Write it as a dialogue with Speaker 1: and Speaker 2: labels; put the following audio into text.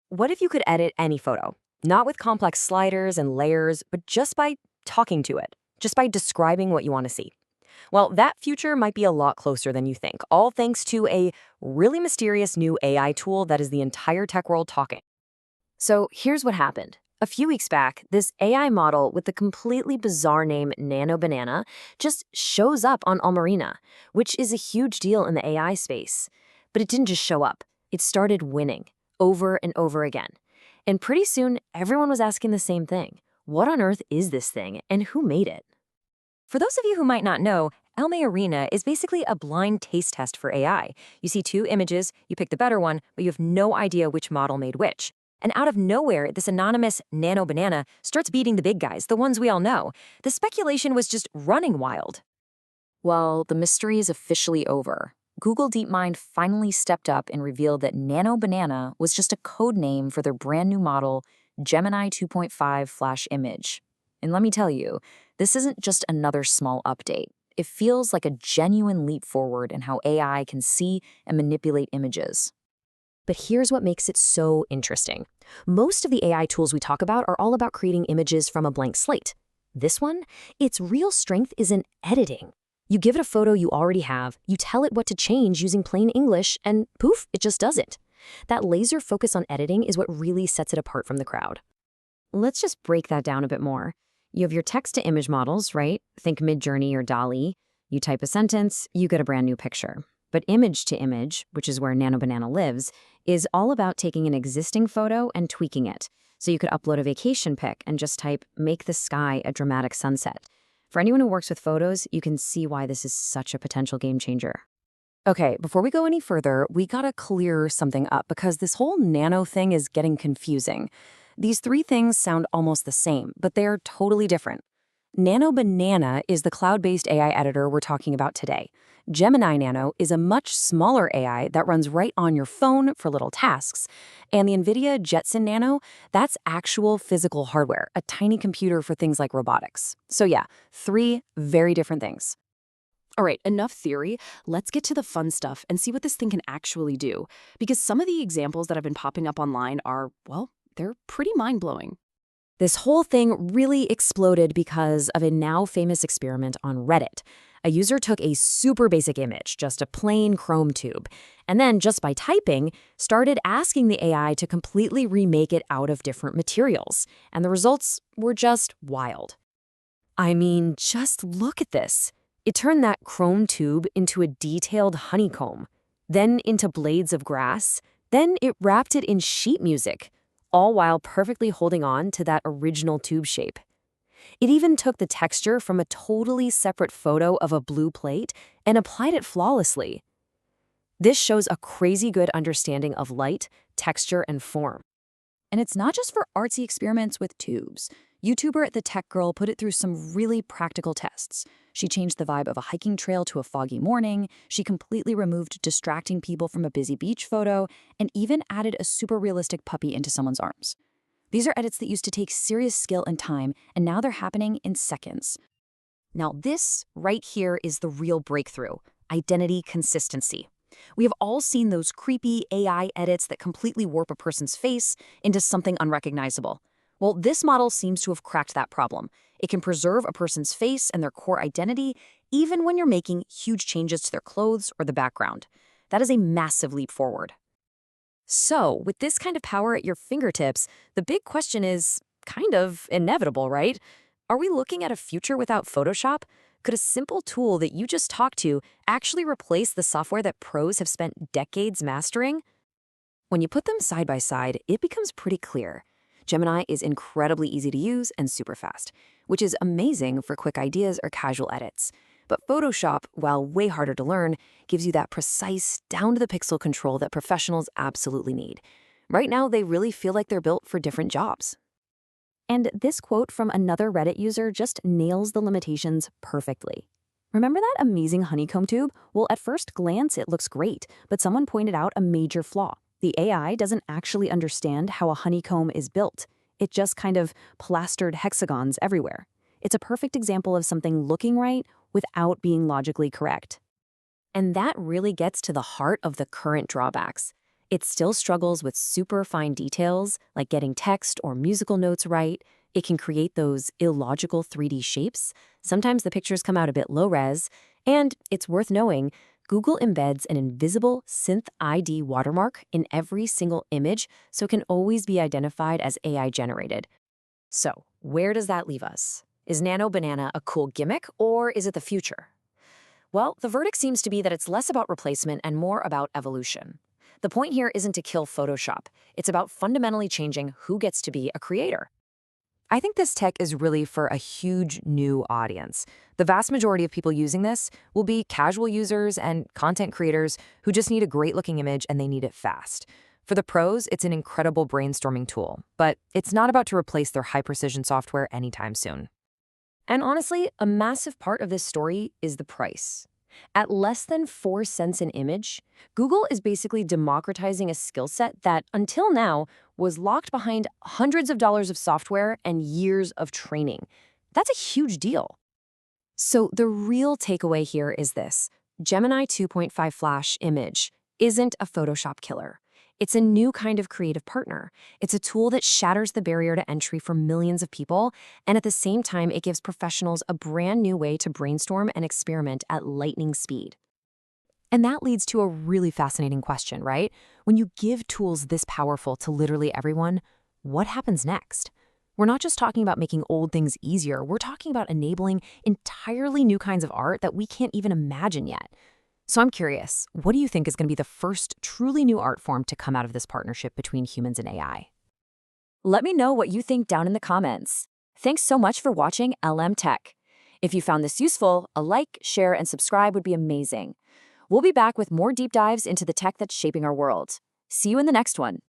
Speaker 1: What if you could edit any photo? Not with complex sliders and layers, but just by talking to it, just by describing what you want to see. Well, that future might be a lot closer than you think, all thanks to a really mysterious new AI tool that is the entire tech world talking. So here's what happened. A few weeks back, this AI model with the completely bizarre name Nano Banana just shows up on Almarina, which is a huge deal in the AI space. But it didn't just show up, it started winning over and over again. And pretty soon, everyone was asking the same thing. What on earth is this thing, and who made it? For those of you who might not know, Almarina is basically a blind taste test for AI. You see two images, you pick the better one, but you have no idea which model made which. And out of nowhere, this anonymous Nano Banana starts beating the big guys, the ones we all know. The speculation was just running wild. Well, the mystery is officially over. Google DeepMind finally stepped up and revealed that Nano Banana was just a code name for their brand new model, Gemini 2.5 Flash Image. And let me tell you, this isn't just another small update. It feels like a genuine leap forward in how AI can see and manipulate images. But here's what makes it so interesting. Most of the AI tools we talk about are all about creating images from a blank slate. This one, its real strength is in editing. You give it a photo you already have, you tell it what to change using plain English, and poof, it just does it. That laser focus on editing is what really sets it apart from the crowd. Let's just break that down a bit more. You have your text-to-image models, right? Think Midjourney or DALL-E. You type a sentence, you get a brand new picture. But image-to-image, which is where Nano Banana lives, is all about taking an existing photo and tweaking it. So you could upload a vacation pic and just type, "Make the sky a dramatic sunset." For anyone who works with photos, you can see why this is such a potential game changer. Okay, before we go any further, we gotta clear something up because this whole nano thing is getting confusing. These three things sound almost the same, but they're totally different. Nano Banana is the cloud-based AI editor we're talking about today. Gemini Nano is a much smaller AI that runs right on your phone for little tasks. And the NVIDIA Jetson Nano, that's actual physical hardware, a tiny computer for things like robotics. So yeah, three very different things.
Speaker 2: All right, enough theory. Let's get to the fun stuff and see what this thing can actually do. Because some of the examples that have been popping up online are, well, they're pretty mind-blowing.
Speaker 1: This whole thing really exploded because of a now famous experiment on Reddit. A user took a super basic image, just a plain Chrome tube, and then just by typing, started asking the AI to completely remake it out of different materials. And the results were just wild. I mean, just look at this. It turned that Chrome tube into a detailed honeycomb, then into blades of grass, then it wrapped it in sheet music, all while perfectly holding on to that original tube shape. It even took the texture from a totally separate photo of a blue plate and applied it flawlessly. This shows a crazy good understanding of light, texture, and form.
Speaker 3: And it's not just for artsy experiments with tubes. YouTuber The Tech Girl put it through some really practical tests. She changed the vibe of a hiking trail to a foggy morning, she completely removed distracting people from a busy beach photo, and even added a super realistic puppy into someone's arms. These are edits that used to take serious skill and time, and now they're happening in seconds. Now this right here is the real breakthrough: identity consistency. We have all seen those creepy AI edits that completely warp a person's face into something unrecognizable. Well, this model seems to have cracked that problem. It can preserve a person's face and their core identity even when you're making huge changes to their clothes or the background. That is a massive leap forward. So, with this kind of power at your fingertips, the big question is kind of inevitable, right? Are we looking at a future without Photoshop? Could a simple tool that you just talked to actually replace the software that pros have spent decades mastering? When you put them side by side, it becomes pretty clear. Gemini is incredibly easy to use and super fast, which is amazing for quick ideas or casual edits. But Photoshop, while way harder to learn, gives you that precise, down-to-the-pixel control that professionals absolutely need. Right now, they really feel like they're built for different jobs. And this quote from another Reddit user just nails the limitations perfectly. Remember that amazing honeycomb tube? Well, at first glance, it looks great, but someone pointed out a major flaw. The AI doesn't actually understand how a honeycomb is built. It just kind of plastered hexagons everywhere. It's a perfect example of something looking right without being logically correct. And that really gets to the heart of the current drawbacks.
Speaker 1: It still struggles with super fine details, like getting text or musical notes right. It can create those illogical 3D shapes. Sometimes the pictures come out a bit low res. And it's worth knowing, Google embeds an invisible Synth ID watermark in every single image, so it can always be identified as AI generated. So, where does that leave us? Is Nano Banana a cool gimmick, or is it the future? Well, the verdict seems to be that it's less about replacement and more about evolution. The point here isn't to kill Photoshop. It's about fundamentally changing who gets to be a creator. I think this tech is really for a huge new audience. The vast majority of people using this will be casual users and content creators who just need a great-looking image and they need it fast. For the pros, it's an incredible brainstorming tool, but it's not about to replace their high-precision software anytime soon. And honestly, a massive part of this story is the price. At less than 4 cents an image, Google is basically democratizing a skill set that, until now, was locked behind hundreds of dollars of software and years of training. That's a huge deal. So the real takeaway here is this. Gemini 2.5 Flash Image isn't a Photoshop killer. It's a new kind of creative partner. It's a tool that shatters the barrier to entry for millions of people, and at the same time, it gives professionals a brand new way to brainstorm and experiment at lightning speed. And that leads to a really fascinating question, right? When you give tools this powerful to literally everyone, what happens next? We're not just talking about making old things easier, we're talking about enabling entirely new kinds of art that we can't even imagine yet. So I'm curious, what do you think is going to be the first truly new art form to come out of this partnership between humans and AI?
Speaker 3: Let me know what you think down in the comments. Thanks so much for watching LM Tech. If you found this useful, a like, share, and subscribe would be amazing. We'll be back with more deep dives into the tech that's shaping our world. See you in the next one.